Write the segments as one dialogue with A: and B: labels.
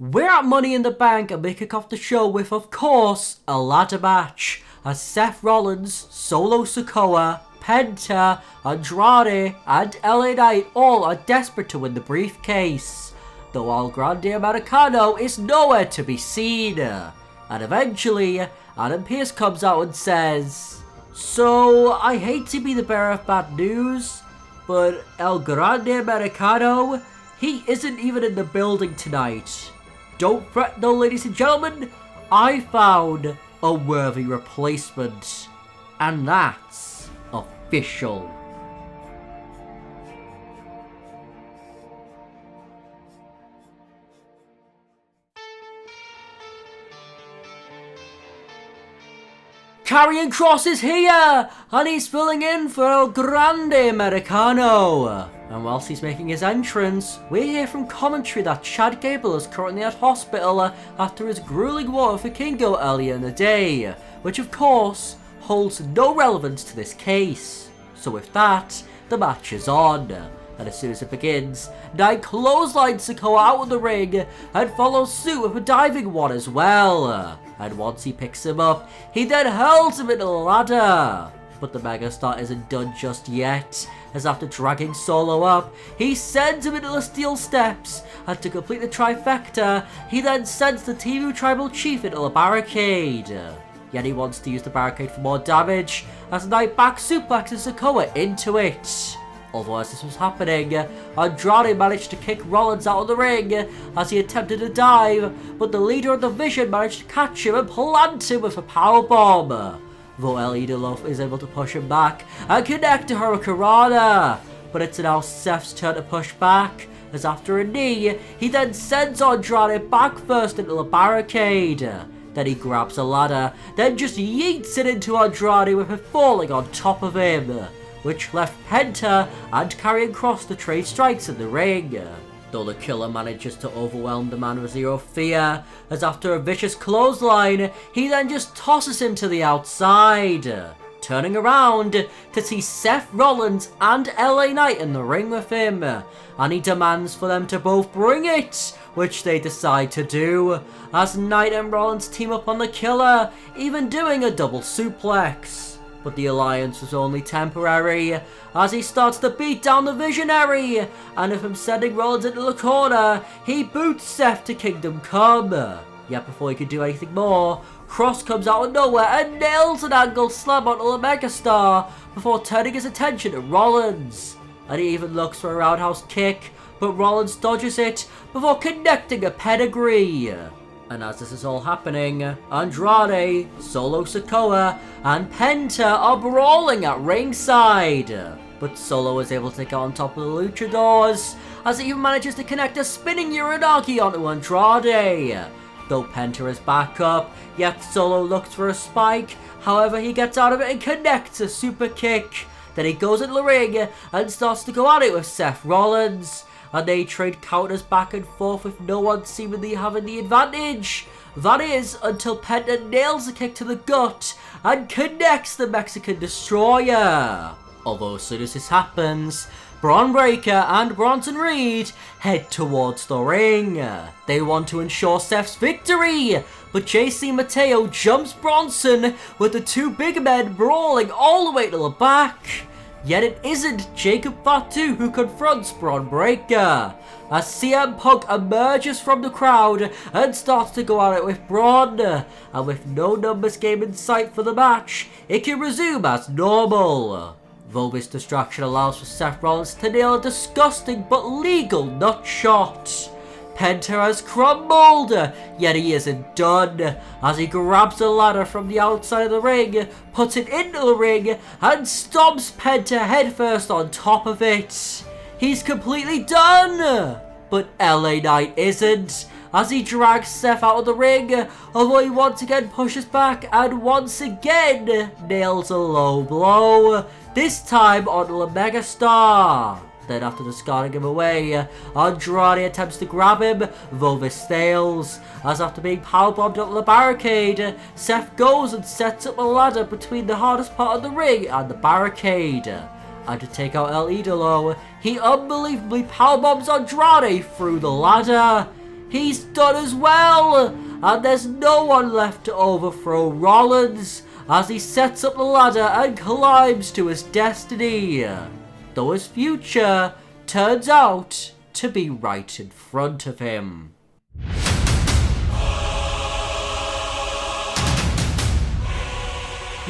A: We're at Money in the Bank and we kick off the show with, of course, a ladder match as Seth Rollins, Solo Sikoa, Penta, Andrade and LA Knight all are desperate to win the briefcase, though El Grande Americano is nowhere to be seen. And eventually, Adam Pearce comes out and says, "So, I hate to be the bearer of bad news, but El Grande Americano, he isn't even in the building tonight. Don't fret though, ladies and gentlemen, I found a worthy replacement. And that's official." Karrion Kross is here, and he's filling in for El Grande Americano. And whilst he's making his entrance, we hear from commentary that Chad Gable is currently at hospital after his grueling war for Kingo earlier in the day, which of course holds no relevance to this case. So with that, the match is on. And as soon as it begins, Knight clotheslines Sikoa out of the ring and follows suit with a diving one as well. And once he picks him up, he then hurls him into the ladder. But the megastar isn't done just yet, as after dragging Solo up, he sends him into the steel steps, and to complete the trifecta, he then sends the Timu Tribal Chief into the barricade. Yet he wants to use the barricade for more damage, as Knight back suplexes Sikoa into it. Although as this was happening, Andrade managed to kick Rollins out of the ring as he attempted to dive, but the leader of the Vision managed to catch him and plant him with a powerbomb. Though El Idolo is able to push him back and connect to Hurricanrana. But it's now Seth's turn to push back, as after a knee, he then sends Andrade back first into the barricade. Then he grabs a ladder, then just yeets it into Andrade with it falling on top of him, which left Penta and Karrion Kross to trade strikes in the ring. Though the killer manages to overwhelm the man with zero fear, as after a vicious clothesline, he then just tosses him to the outside, turning around to see Seth Rollins and LA Knight in the ring with him, and he demands for them to both bring it, which they decide to do, as Knight and Rollins team up on the killer, even doing a double suplex. But the alliance was only temporary, as he starts to beat down the Visionary, and with him sending Rollins into the corner, he boots Seth to Kingdom Come. Yet before he could do anything more, Kross comes out of nowhere and nails an angle slam onto the megastar, before turning his attention to Rollins. And he even looks for a roundhouse kick, but Rollins dodges it, before connecting a pedigree. And as this is all happening, Andrade, Solo Sikoa, and Penta are brawling at ringside. But Solo is able to get on top of the luchadors, as he even manages to connect a spinning Uranagi onto Andrade. Though Penta is back up, yet Solo looks for a spike, however he gets out of it and connects a super kick. Then he goes into the ring and starts to go at it with Seth Rollins. And they trade counters back and forth with no one seemingly having the advantage. That is, until Penta nails a kick to the gut and connects the Mexican Destroyer. Although as soon as this happens, Bron Breakker and Bronson Reed head towards the ring. They want to ensure Seth's victory, but JC Mateo jumps Bronson with the two big men brawling all the way to the back. Yet it isn't Jacob Fatu who confronts Bron Breakker, as CM Punk emerges from the crowd and starts to go at it with Bron, and with no numbers game in sight for the match, it can resume as normal. Though this distraction allows for Seth Rollins to nail a disgusting but legal nut shot. Penta has crumbled, yet he isn't done, as he grabs a ladder from the outside of the ring, puts it into the ring, and stomps Penta headfirst on top of it. He's completely done! But LA Knight isn't, as he drags Seth out of the ring, although he once again pushes back and once again nails a low blow, this time onto a megastar. Then after discarding him away, Andrade attempts to grab him, though this fails, as after being powerbombed up the barricade, Seth goes and sets up a ladder between the hardest part of the ring and the barricade. And to take out El Idolo, he unbelievably powerbombs Andrade through the ladder. he's done as well, and there's no one left to overthrow Rollins as he sets up the ladder and climbs to his destiny, though his future turns out to be right in front of him.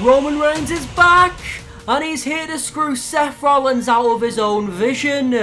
A: Roman Reigns is back, and he's here to screw Seth Rollins out of his own vision,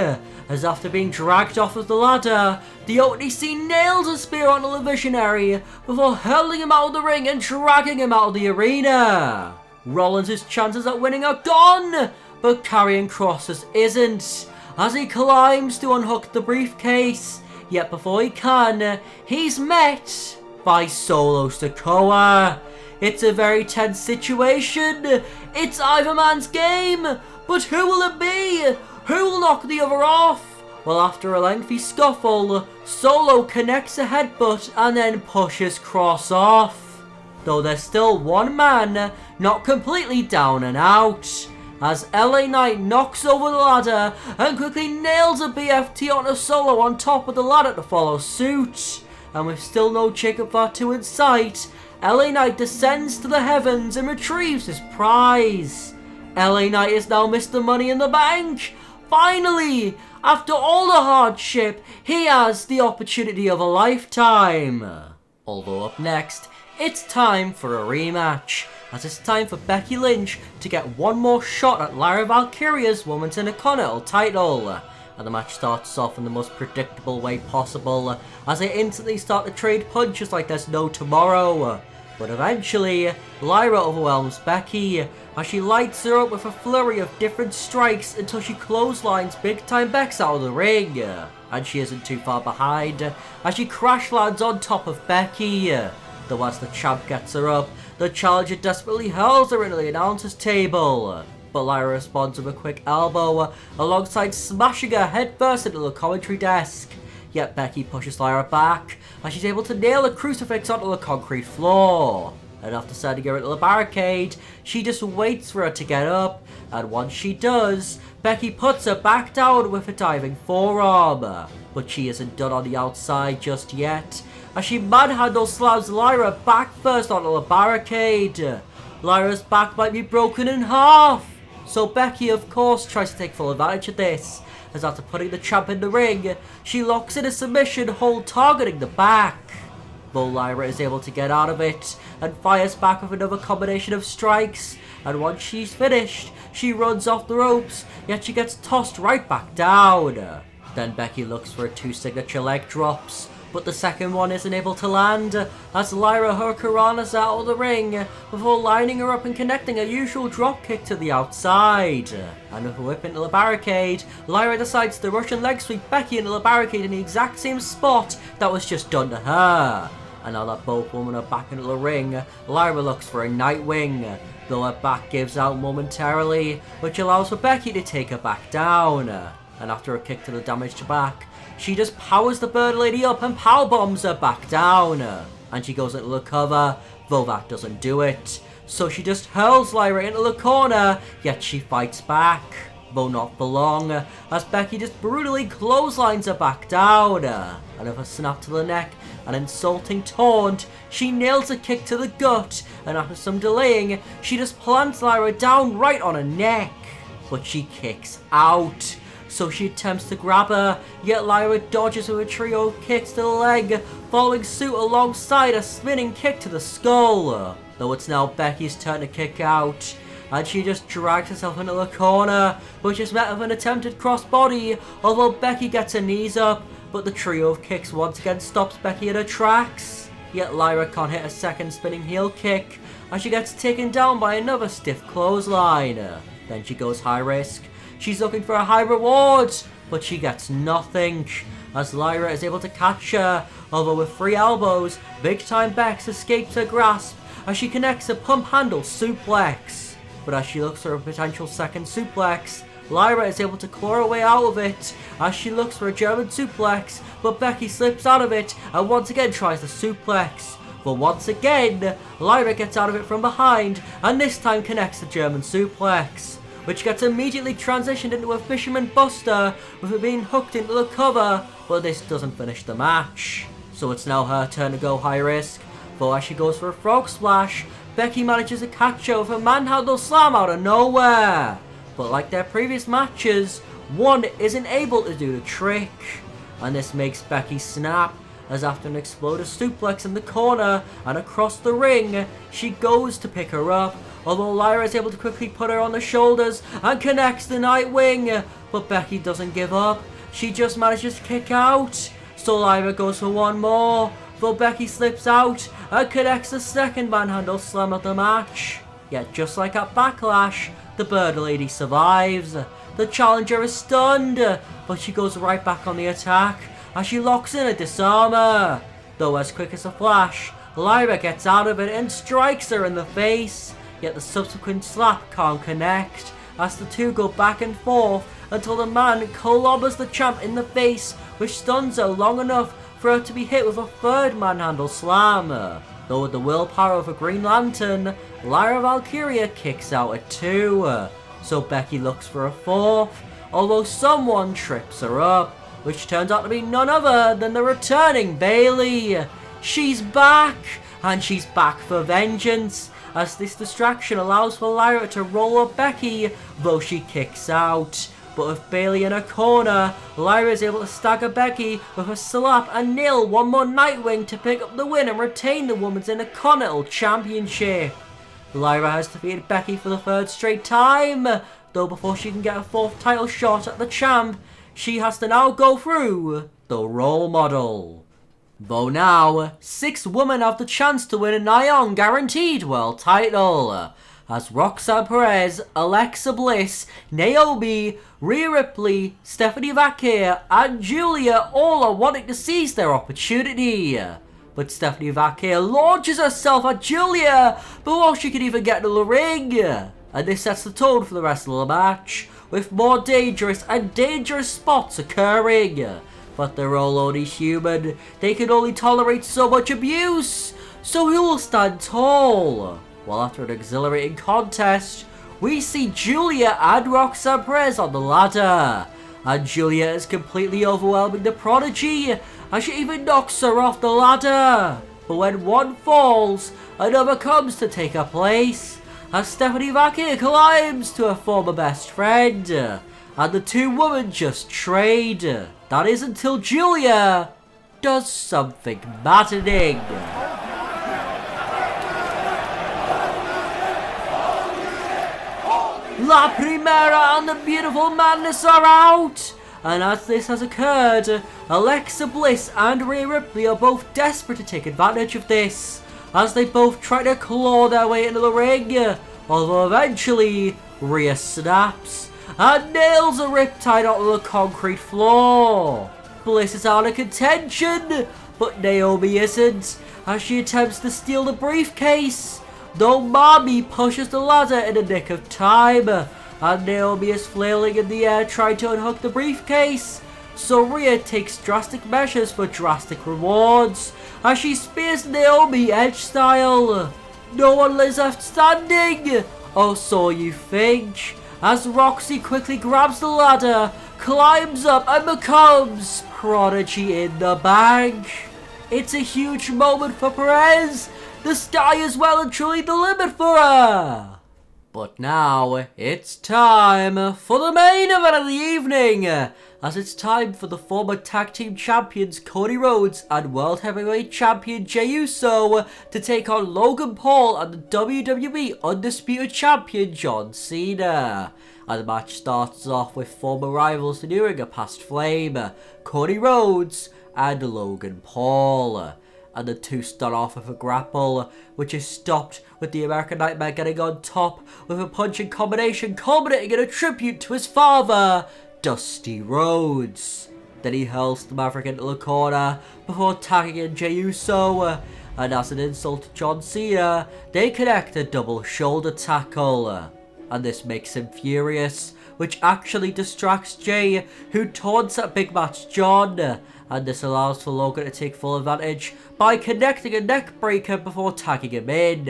A: as after being dragged off of the ladder, the OTC nails a spear onto the Visionary before hurling him out of the ring and dragging him out of the arena. Rollins' chances at winning are gone, but Karrion Kross's isn't, as he climbs to unhook the briefcase, yet before he can, he's met by Solo Sikoa. It's a very tense situation. It's either man's game, but who will it be? Who will knock the other off? Well, after a lengthy scuffle, Solo connects a headbutt and then pushes Kross off. Though there's still one man not completely down and out, as LA Knight knocks over the ladder and quickly nails a BFT onto Solo on top of the ladder to follow suit. And with still no Jacob Fatu in sight, LA Knight descends to the heavens and retrieves his prize. LA Knight is now Mr. Money in the Bank. Finally, after all the hardship, he has the opportunity of a lifetime. Although up next, it's time for a rematch, as it's time for Becky Lynch to get one more shot at Lyra Valkyria's Women's Intercontinental title. And the match starts off in the most predictable way possible, as they instantly start to trade punches like there's no tomorrow. But eventually, Lyra overwhelms Becky, as she lights her up with a flurry of different strikes until she clotheslines Big Time Bex out of the ring. And she isn't too far behind, as she crash lands on top of Becky. Though as the champ gets her up, the challenger desperately hurls her into the announcer's table. But Lyra responds with a quick elbow, alongside smashing her headfirst into the commentary desk. Yet Becky pushes Lyra back, as she's able to nail a crucifix onto the concrete floor. And after sending her into the barricade, she just waits for her to get up, and once she does, Becky puts her back down with a diving forearm. But she isn't done on the outside just yet, as she manhandle slams Lyra back first onto the barricade. Lyra's back might be broken in half, so Becky of course tries to take full advantage of this, as after putting the champ in the ring, she locks in a submission hold targeting the back. Though Lyra is able to get out of it, and fires back with another combination of strikes, and once she's finished, she runs off the ropes, yet she gets tossed right back down. Then Becky looks for her two signature leg drops, but the second one isn't able to land, as Lyra hurricanranas out of the ring before lining her up and connecting a usual dropkick to the outside. And with a whip into the barricade, Lyra decides to Russian leg sweep Becky into the barricade in the exact same spot that was just done to her. And now that both women are back into the ring, Lyra looks for a Nightwing, though her back gives out momentarily, which allows for Becky to take her back down. And after a kick to the damaged back, she just powers the Bird Lady up and powerbombs her back down. And she goes into the cover, though that doesn't do it. So she just hurls Lyra into the corner, yet she fights back. Though not for long, as Becky just brutally clotheslines her back down. And with a snap to the neck, an insulting taunt, she nails a kick to the gut, and after some delaying, she just plants Lyra down right on her neck. But she kicks out. So she attempts to grab her, yet Lyra dodges with a trio of kicks to the leg, following suit alongside a spinning kick to the skull. Though it's now Becky's turn to kick out, and she just drags herself into the corner, which is met with an attempted crossbody, although Becky gets her knees up, but the trio of kicks once again stops Becky in her tracks. Yet Lyra can't hit a second spinning heel kick, and she gets taken down by another stiff clothesline. Then she goes high risk. She's looking for a high reward, but she gets nothing, as Lyra is able to catch her, although with 3 elbows, Big Time Bex escapes her grasp as she connects a pump handle suplex. But as she looks for a potential second suplex, Lyra is able to claw her way out of it as she looks for a German suplex, but Becky slips out of it and once again tries the suplex. But once again, Lyra gets out of it from behind and this time connects the German suplex, which gets immediately transitioned into a Fisherman Buster with it being hooked into the cover, but this doesn't finish the match. So it's now her turn to go high risk. Though as she goes for a frog splash, Becky manages to catch her with a manhandle slam out of nowhere. But like their previous matches, one isn't able to do the trick. And this makes Becky snap, as after an exploder suplex in the corner and across the ring, she goes to pick her up, although Lyra is able to quickly put her on the shoulders and connects the Nightwing. But Becky doesn't give up, she just manages to kick out. So Lyra goes for one more, though Becky slips out and connects the second manhandle slam of the match. Yet just like at Backlash, the Bird Lady survives. The challenger is stunned, but she goes right back on the attack as she locks in a disarmer. Though as quick as a flash, Lyra gets out of it and strikes her in the face. Yet the subsequent slap can't connect, as the two go back and forth until the man clobbers the champ in the face, which stuns her long enough for her to be hit with a third manhandle slam. Though with the willpower of a Green Lantern, Lyra Valkyria kicks out at 2. So Becky looks for a fourth, although someone trips her up, which turns out to be none other than the returning Bayley. She's back, and she's back for vengeance, as this distraction allows for Lyra to roll up Becky, though she kicks out. But with Bayley in her corner, Lyra is able to stagger Becky with a slap and nail one more Nightwing to pick up the win and retain the Women's Intercontinental Championship. Lyra has defeated Becky for the third straight time, though before she can get a fourth title shot at the champ, she has to now go through the role model. Though now, 6 women have the chance to win an Ion Guaranteed World title, as Roxanne Perez, Alexa Bliss, Naomi, Rhea Ripley, Stephanie Vaquer, and Julia all are wanting to seize their opportunity. But Stephanie Vaquer launches herself at Julia before she can even get to the ring. And this sets the tone for the rest of the match, with more dangerous and dangerous spots occurring. But they're all only human, they can only tolerate so much abuse, so who will stand tall? Well, after an exhilarating contest, we see Julia and Roxanne Perez on the ladder. And Julia is completely overwhelming the Prodigy, and she even knocks her off the ladder. But when one falls, another comes to take her place, as Stephanie Vaquer climbs to her former best friend, and the two women just trade. That is until Julia does something maddening. La Primera and the Beautiful Madness are out! And as this has occurred, Alexa Bliss and Rhea Ripley are both desperate to take advantage of this, as they both try to claw their way into the ring, although eventually Rhea snaps and nails a riptide onto the concrete floor. Bliss is out of contention, but Naomi isn't, as she attempts to steal the briefcase, though Mommy pushes the ladder in the nick of time, and Naomi is flailing in the air trying to unhook the briefcase. So Rhea takes drastic measures for drastic rewards, as she spears Naomi edge style. No one is left standing, or so you think, as Roxy quickly grabs the ladder, climbs up and becomes Prodigy in the bag. It's a huge moment for Perez. The sky is well and truly the limit for her. But now, it's time for the main event of the evening, as it's time for the former tag team champions Cody Rhodes and World Heavyweight Champion Jey Uso to take on Logan Paul and the WWE Undisputed Champion John Cena. And the match starts off with former rivals renewing a past flame, Cody Rhodes and Logan Paul. And the two start off with a grapple, which is stopped with the American Nightmare getting on top with a punching combination culminating in a tribute to his father, Dusty Rhodes. Then he hurls the Maverick into the corner before tagging in Jey Uso, and as an insult to John Cena, they connect a double shoulder tackle. And this makes him furious, which actually distracts Jey, who taunts at Big Match John. And this allows for Logan to take full advantage by connecting a neck breaker before tagging him in.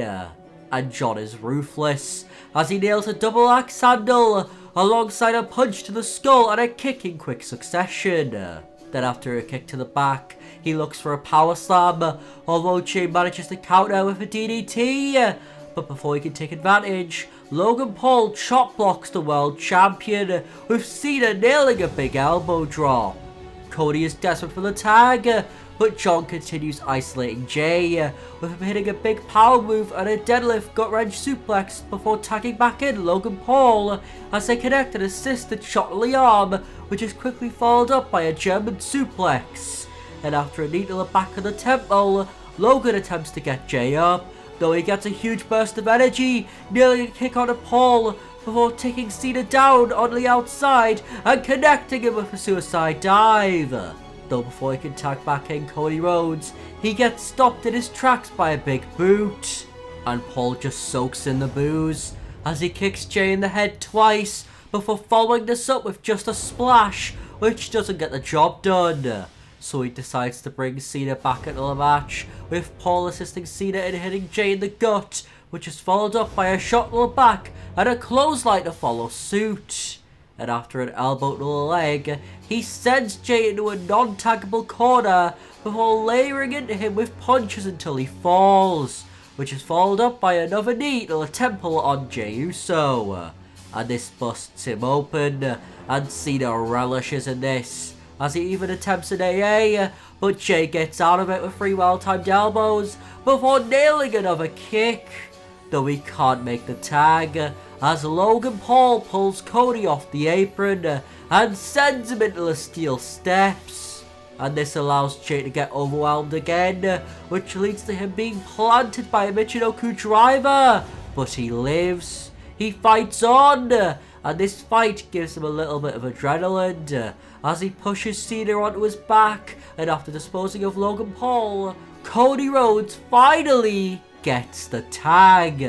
A: And John is ruthless, as he nails a double axe handle alongside a punch to the skull and a kick in quick succession. Then after a kick to the back, he looks for a power slam, although Jay manages to counter with a DDT. But before he can take advantage, Logan Paul chop blocks the world champion, with Cena nailing a big elbow drop. Cody is desperate for the tag, but John continues isolating Jay, with him hitting a big power move and a deadlift gut-wrench suplex before tagging back in Logan Paul as they connect an assisted shot to the arm, which is quickly followed up by a German suplex. And after a knee to the back of the temple, Logan attempts to get Jay up, though he gets a huge burst of energy, nailing a kick onto Paul before taking Cena down on the outside and connecting him with a suicide dive. Though before he can tag back in Cody Rhodes, he gets stopped in his tracks by a big boot. And Paul just soaks in the booze as he kicks Jay in the head twice before following this up with just a splash, which doesn't get the job done. So he decides to bring Cena back into the match, with Paul assisting Cena in hitting Jay in the gut, which is followed up by a shot to the back and a clothesline to follow suit. And after an elbow to the leg, he sends Jay into a non-taggable corner before layering into him with punches until he falls, which is followed up by another knee to the temple on Jey Uso. And this busts him open, and Cena relishes in this, as he even attempts an AA, but Jay gets out of it with 3 well-timed elbows before nailing another kick, though he can't make the tag, as Logan Paul pulls Cody off the apron and sends him into the steel steps. And this allows Jay to get overwhelmed again, which leads to him being planted by a Michinoku driver, but he lives. He fights on, and this fight gives him a little bit of adrenaline, as he pushes Cena onto his back, and after disposing of Logan Paul, Cody Rhodes finally gets the tag.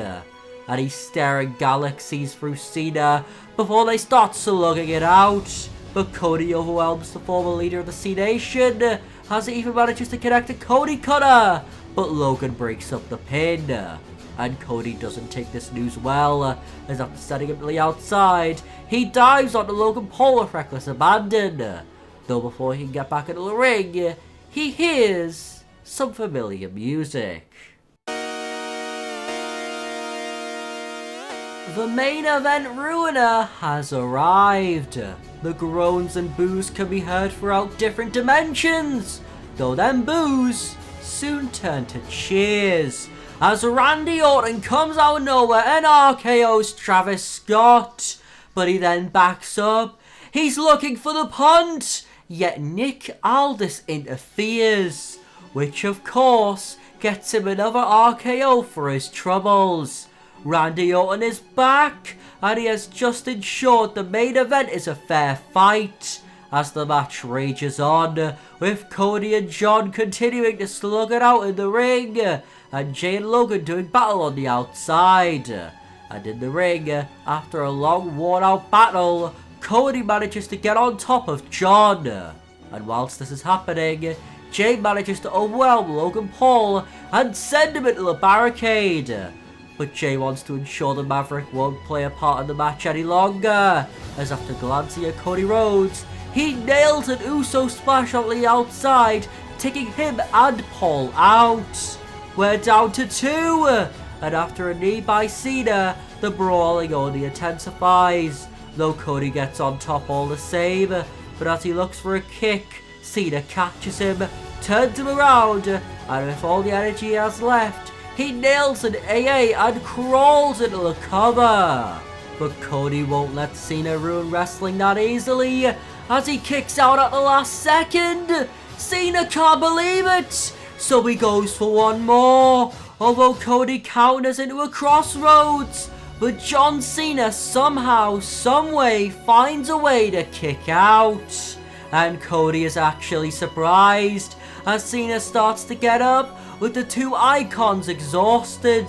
A: And he's staring galaxies through Cena before they start slugging it out. But Cody overwhelms the former leader of the C Nation, as he even manages to connect a Cody Cutter, but Logan breaks up the pin. And Cody doesn't take this news well, as after setting him to the outside, he dives onto Logan Paul with reckless abandon. Though before he can get back into the ring, he hears some familiar music. The main event ruiner has arrived. The groans and boos can be heard throughout different dimensions, though them boos soon turn to cheers, as Randy Orton comes out of nowhere and RKO's Travis Scott, but he then backs up. He's looking for the punt, yet Nick Aldis interferes, which of course gets him another RKO for his troubles. Randy Orton is back, and he has just ensured the main event is a fair fight, as the match rages on, with Cody and John continuing to slug it out in the ring, and Jay and Logan doing battle on the outside. And in the ring, after a long worn out battle, Cody manages to get on top of John. And whilst this is happening, Jay manages to overwhelm Logan Paul and send him into the barricade. But Jay wants to ensure the Maverick won't play a part in the match any longer, as after glancing at Cody Rhodes, he nails an Uso splash on the outside, taking him and Paul out. We're down to 2, and after a knee by Cena, the brawling only intensifies, though Cody gets on top all the same. But as he looks for a kick, Cena catches him, turns him around, and with all the energy he has left, he nails an AA and crawls into the cover. But Cody won't let Cena ruin wrestling that easily, as he kicks out at the last second. Cena can't believe it, so he goes for one more, although Cody counters into a crossroads. But John Cena somehow, someway finds a way to kick out. And Cody is actually surprised, as Cena starts to get up, with the 2 icons exhausted.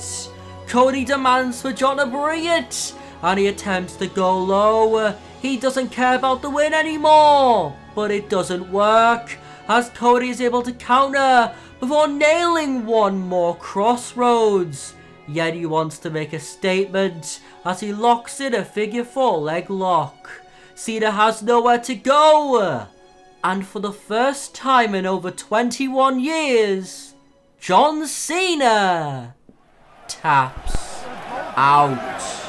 A: Cody demands for John to bring it, and he attempts to go low. He doesn't care about the win anymore, but it doesn't work, as Cody is able to counter before nailing one more crossroads. Yet he wants to make a statement, as he locks in a figure 4 leg lock. Cena has nowhere to go, And for the first time in over 21 years, John Cena taps out.